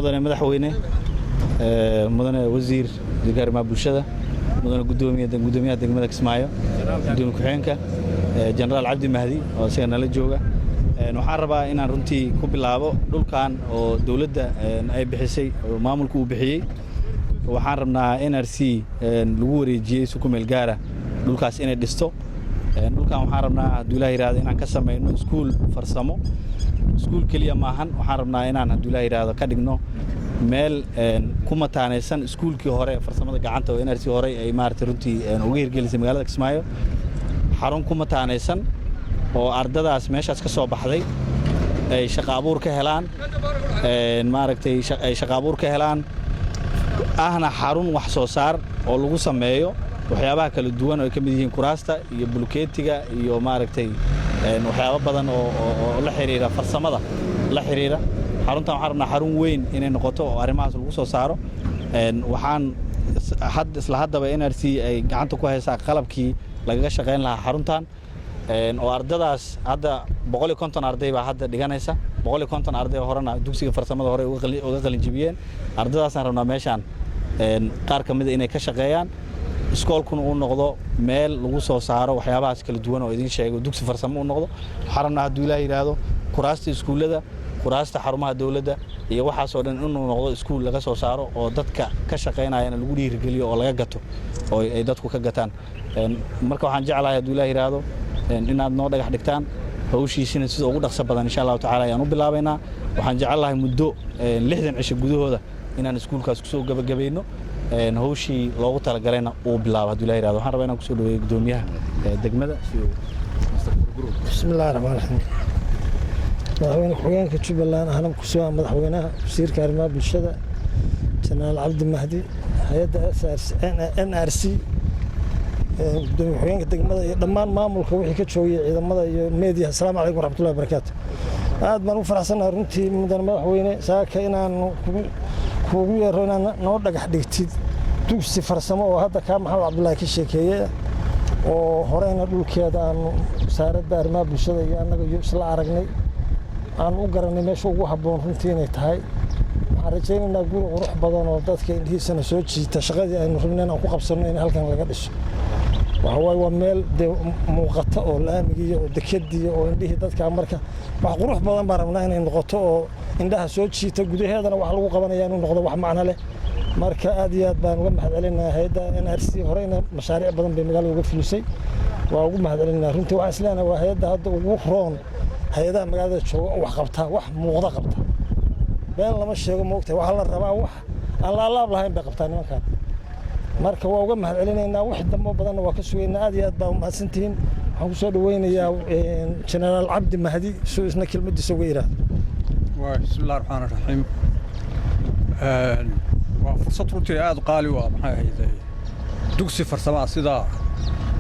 مدن مدحوينه مدن وزير دقارما بلشدة مدن قدومية دقمة كسمايو قدوم كحينك جنرال عبد المهدي oo isagana la jooga waxaan rabaa inaan runtii ku bilaabo dhulkan oo dawladda ay bixisay oo maamulku uu bixiyay waxaan rabnaa NRC lagu wareejiyay si ku meel gaara dhulkaas inay dhisto dhulkan waxaan rabnaa haddii Ilaahay yiraahdo inaan ka sameeyno iskuul farsamo iskuul kaliya ma ahan waxaan rabnaa inaan haddii Ilaahay yiraahdo ka dhigno meel ku mataanaysan iskuulkii hore farsamada gacanta oo NRC hore ay maartay runtii uga hirgelisay magaalada Kismaayo xarun ku mataanaysan oo ardadaas meeshaas ka soo baxday ay shaqo abuur ka helaan maaragtay ay shaqo abuur ka helaan ahna xarun wax soo saar oo lagu sameeyo waxyaabaha kala duwan oo ay ka mid yihiin kuraasta iyo bulkeetiga iyo maaragtay waxyaabo badan oo la xiriira farsamada la xiriira xaruntan waxaan rabnaa xarun weyn inay noqoto oo arrimahaas lagu soo saaro waxaan isla haddaba NRC ay gacanta ku haysaa qalabkii lagaga shaqeyn lahaa xaruntan oo ardadaas hadda 150 arday baa hadda dhiganaysa 150 arday horena dugsiga farsamada hore uga qalin jibiyeen ardadaasaan rabnaa meeshaan qaar kamid ah inay ka shaqeeyaan iskoolkuna uu noqdo meel lagu soo saaro waxyaabahaas kala duwan oo idin sheego dugsi farsamo uu noqdo waxaan rabnaa haddii Ilaahay yiraahdo kuraasta iskuulada kuraasta xarumaha dawladda iyo waxaas oo dhan inuu noqdo iskuul laga soo saaro oo dadka ka shaqeynayana lagu dhiirigeliyo oo laga gato oo ay dadku ka gataan marka waxaan jeclahay haddii Ilaahay yiraahdo inaad noo dhagax dhigtaan hawshiisina sida ugu dhaqso badan insha Allah taala ayaan u bilaabaynaa waxaan jeclahay muddo 60 cisho gudahooda inaan iskuulkaas ku soo gabagabeeyno hawshii loogu talagaleyna uu bilaabo haddii Ilaahay yiraahdo waxaan rabaa inaan ku soo dhaweeyo gudoomiyaha degmada bismillaahir rahmaanir rahiim madaxweyne ku-xigeenka Jubbaland ahna ku soo madaxweynaha wasiirka arrimaha bulshada Janaal Cabdi Mahdi hay'adda NRC gudoomiyaha ku-xigeenka degmada iyo dhammaan maamulka wixii ka joogay ciidamada iyo media assalaamu calaykum waraxmatullaahi wabarakaatuh aad baan u faraxsanahay runtii mudan madaxweyne saaka inaan kuugu yeero inaan noo dhagax dhigtid dugsi farsamo oo hadda ka Maxamed Cabdullaahi ka sheekeeyay oo horeyna dhulkeeda aan wasaaradda arrimaha bulshada iyo annaga isla aragnay aan u garanay meesha ugu habboon runtii inay tahay waxaan rajaynaynaa guri qurux badan oo dadka indhihiisana soo jiita shaqadii aynu rabnay inaan ku qabsanno in halkan laga dhiso waa meel muuqata oo laamiga oo dekadiya oo indhihii dadka marka wax qurux badan baan rabnaa inay noqoto oo indhaha soo jiita gudaheedana wax lagu qabanayaa inuu noqdo wax macno leh marka aad iyo aad baan uga mahadcelinayaa hay'adda NRC horeyna mashaariic badan bay magaalada uga fulisay waa ugu mahadcelinayaa runtii waxaan isleenahay waa hay'adda hadda ugu roon hay'adaha magaalada jooga wax qabta wax muuqda qabta been lama sheego moogtay waxa la rabaa wax aan la alaab lahayn bay qabtaan nimankan marka waa uga mahadcelinaynaa wax dambo badan waa ka sugeynaa aad iyo aad baa mahadsantihiin waxaan ku soo dhaweynayaa Janaal Cabdi Mahdi soo isna kelmadiisa uga yiraahdo bismillaahir rahmaanir rahiim waa fursad runtii aad qaali u ah maxay ahayd dugsi farsamo sida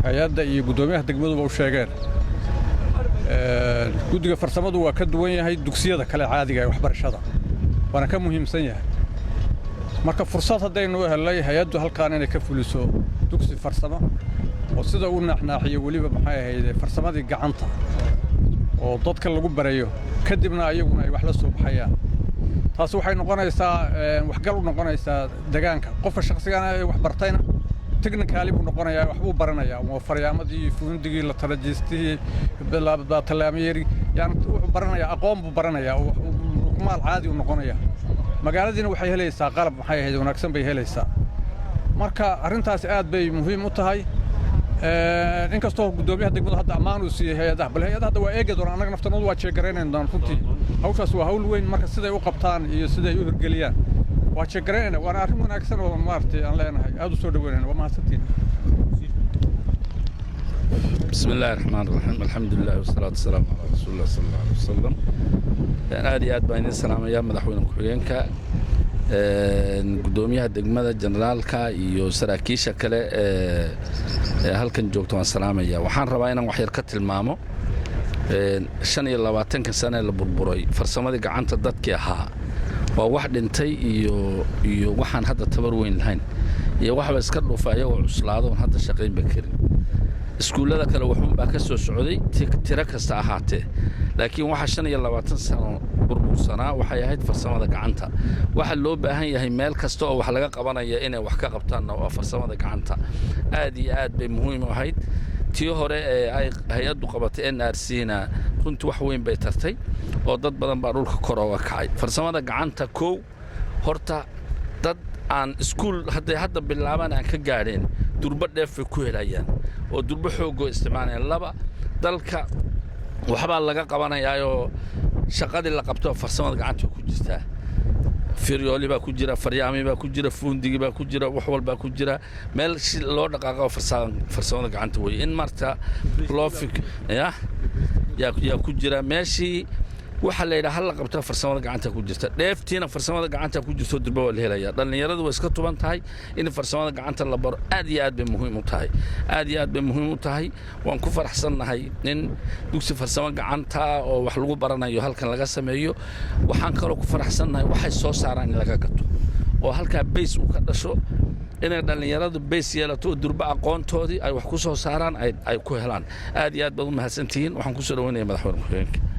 hay'adda iyo gudoomiyaha degmadu u sheegeen guddiga farsamadu waa ka duwan yahay dugsiyada kale caadiga ah waxbarashada waana ka muhiimsan yahay marka fursad hadaynu helay hay'addu halkaan inay ka fuliso dugsi farsamo oo sida uu naaxnaaxiyo waliba maxay ahayd farsamadii gacanta oo dadka lagu barayo kadibna ayaguna ay wax la soo baxayaan taas waxay noqonaysaa waxgal u noqonaysaa deegaanka qofka shakhsiga ah wax bartayna technically buu noqonayaa wax buu baranayaa oo faryamadii fundigii la talajiistay bilaa talaamiyeri yani wuxuu baranayaa aqoon buu baranayaa oo maal caadi u noqonayaa magaaladiina waxay helaysaa qalab maxay ahayd wanaagsan bay helaysaa marka arintaas aad bay muhiim u tahay inkastoo gudoomiyaha degmada hadda ammaan uu siiyay hay'adaha bal hay'adaha hadda waa eegay doonaan anaga naftanoodu waa jeegaraynayna runtii hawshaas waa hawl weyn marka siday u qabtaan iyo siday u hirgeliyaan waa jeegaraynayna waana arrin wanaagsan oo maartay aan leenahay aad u soo dhaweynayna waa mahadsantiin بسم الله الرحمن الرحيم الحمد لله والصلاة والسلام على رسول الله صلى الله عليه وسلم aad iyo aad baan idin salaamayaa madaxweyne ku-xigeenka gudoomiyaha degmada generaalka iyo saraakiisha kale ee halkan joogto waan salaamayaa waxaan rabaa inaan wax yar ka tilmaamo 25 sano la burburay farsamadii gacanta dadkii ahaa waa wax dhintay iyo waxaan hadda tabar weyn lahayn iyo waxba iska dhuufaya oo cuslaado hadda shaqeynba karin iskuulada kale waxun baa ka soo socday tiro kasta ahaatee laakiin waxa 25 sano mashquulsanaa waxay ahayd farsamada gacanta waxa loo baahan yahay meel kasta oo wax laga qabanaya inay wax ka qabtaanna waa farsamada gacanta aad iyo aad bay muhiim u ahayd tii hore ee ay hay'addu qabatay NRC-na runtii wax weyn bay tartay oo dad badan baa dhulka kor uga kacay farsamada gacanta kow horta dad aan iskuul hadda bilaabaan aan ka gaadheen durba dheef ku helayaan oo durba xoogoo isticmaalayaan laba dalka waxbaa laga qabanayaayoo shaqadii la qabto farsamada gacanta ku jirtaa firyooli baa ku jira faryaami baa ku jira fuundigi baa ku jira wax walba ku jira meel si loo dhaqaaqo farsamada gacanta way in marta loo yaa ku jira meeshii waxa la yiraahdaa la qabto farsamada gacanta ku jirta dheeftiina farsamada gacanta ku jirto durba waa la helayaa dhalinyaradu way iska tuban tahay in farsamada gacanta la baro aad iyo aad bay muhiim u tahay waan ku faraxsanahay in dugsi farsamo gacanta oo wax lagu baranayo halkan laga sameeyo waxaan kaloo ku faraxsanahay waxay soo saaraan in laga gato oo halka base uu ka dhasho inay dhalinyaradu base yeelato durba aqoontoodii ay wax ku soo saaraan ay ku helaan aad iyo aad baad u mahadsantihiin waxaan ku soo dhaweynayaa madaxweynaha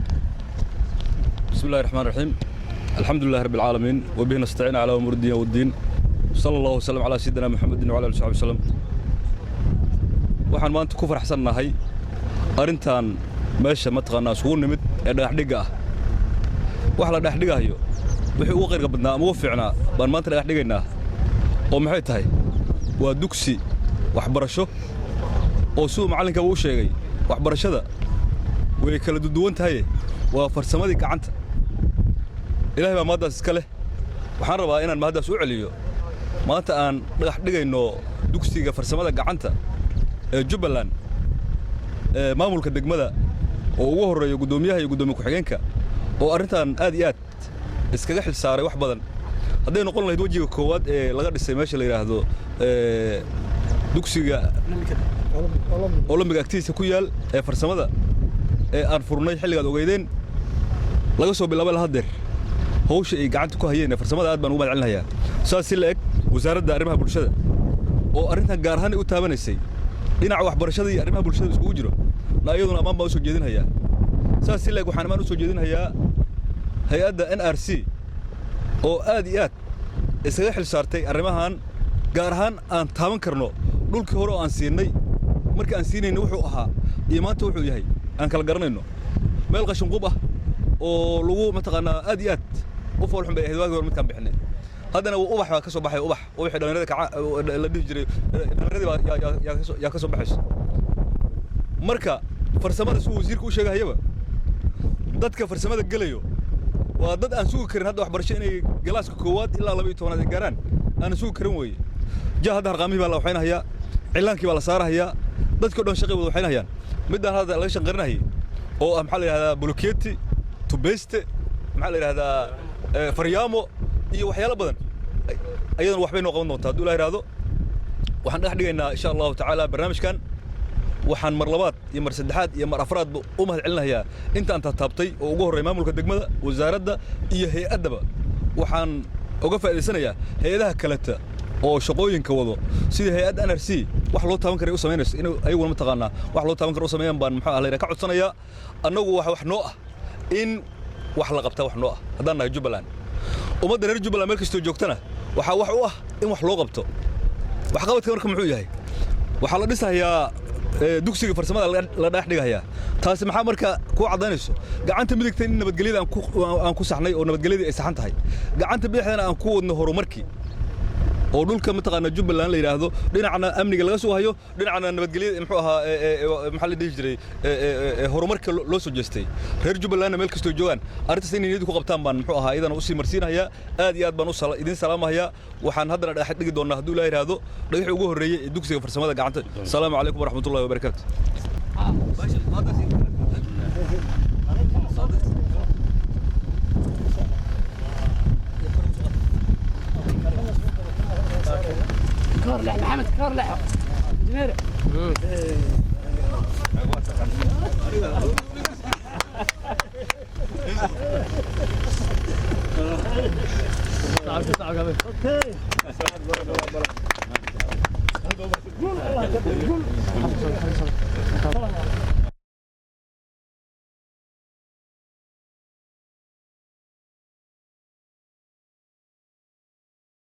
بسم الله الرحمن الرحيم الحمد لله رب العالمين وبه نستعين على أمور الدين والدين صلى الله وسلم على سيدنا محمد وعلى آله وصحبه وسلم waxaan maanta ku faraxsanahay arintan meesha mataqaanaa suuq nimid ee dhagaxdhiga ah wax la dhagaxdhigayo wixii uu qeyrka badnaa ama uu fiicnaa baan maanta dhagaxdhigaynaa oo maxay tahay waa dugsi waxbarasho oo suu macalinka uu sheegay waxbarashada way kala duwan tahay waa farsamadii gacanta ilaahay baa maadaas iska leh waxaan rabaa inaan maadaas u celiyo maanta aan dhagax dhigayno dugsiga farsamada gacanta ee Jubbaland maamulka degmada oo ugu horeeyo gudoomiyaha iyo gudoomiye ku-xigeenka oo arintan aad iyo aad iskaga xil saaray wax badan haday noqon lahayd wajiga koowaad ee laga dhisay meesha la yiraahdo dugsiga Olympic activity ku yaal ee farsamada ee aan furnay xilligaad ogeydeen laga soo bilaabay hadeer hawsha ay gacanta ku hayeen farsamada aad baan ugu madcelinayaa saas si leeg wasaaradda arrimaha bulshada oo arintan gaar ahaan u taabanaysay dhinaca waxbarashada iyo arrimaha bulshada isku jiro na iyaduna amaan baa u soo jeedinayaa saas si leeg waxaan amaan u soo jeedinayaa hay'adda NRC oo aad iyo aad isaga xil saartay arrimahan gaar ahaan aan taaban karno dhulkii hore oo aan siinay markii aan siinayna wuxuu ahaa iyo maanta wuxuu yahay aan kala garanayno meel qashin qub ah oo lagu mataqaanaa aad iyo aad u foolxun bay ahayd waagi hore midkaan bixinay haddana ubax baa ka soo baxay ubaxii dhalinyarada la dhihi jiray dhalinyaradi yaa ka soo baxayso marka farsamada suu wasiirka u sheegahayaba dadka farsamada gelayo waa dad aan sugi karin hadda waxbarasho inay galaaska koowaad ilaa 12 ay gaaraan aan sugi karin weeye jaa hadda harqaamihii baa la waxaynahayaa cilaankii baa la saarahayaa dadkii dhan shaqay wada waxaynahayaan midaan hadda laga shanqarinahay oo maxaa la yiraahdaa bulkeeti tubeste maxaa la yiraahdaa faryaamo iyo waxyaalo badan ayadana waxbay noo qaban doontaa hadduu ilaahay yiraahdo waxaan dhex dhigaynaa insha allahu tacaala barnaamijkan waxaan mar labaad iyo mar saddexaad iyo mar afraadba u mahad celinayaa intaan taabtay oo ugu horreeya maamulka degmada wasaaradda iyo hay'addaba waxaan uga faa'iideysanayaa hay'adaha kaleta oo shaqooyinka wado sida hay'adda NRC wax loo taaban karay u sameynayso in ayaguna mataqaanaa wax loo taaban karo u sameeyaan baan maxaa la ka codsanayaa annagu wax noo ah in wax la qabta wax noo ah haddaan nahay Jubbaland ummadda reer Jubbaland meel kastoo joogtana waxa wax u ah in wax loo qabto wax qabadka marka muxuu yahay waxa la dhisayaa dugsiga farsamada la dhex dhigayaa taasi maxaa marka ku cadaynayso gacanta midigta in nabadgelyada aan ku saxnay oo nabadgelyada ay saxan tahay gacanta bidixdana aan ku wadno horumarkii oo dhulka mataqaana Jubbaland la yiraahdo dhinacna amniga laga soo hayo dhinacna nabadgelyada muxuu ahaa maxaa la dhihi jiray horumarka loo soo jeestay reer Jubbaland meel kastoo joogan arintaas inay niyad ku qabtaan baan muxuu ahaa idana u sii marsiinaya aad iyo aad baan u idin salaamayaa waxaan haddana dhex dhigi doonaa hadduu la yiraahdo dhagaxii ugu horeeyay ee dugsiga farsamada gacanta assalaamu calaykum waraxmatullaahi wabarakaatuh كارلح محمد كارلح جميرة اوكي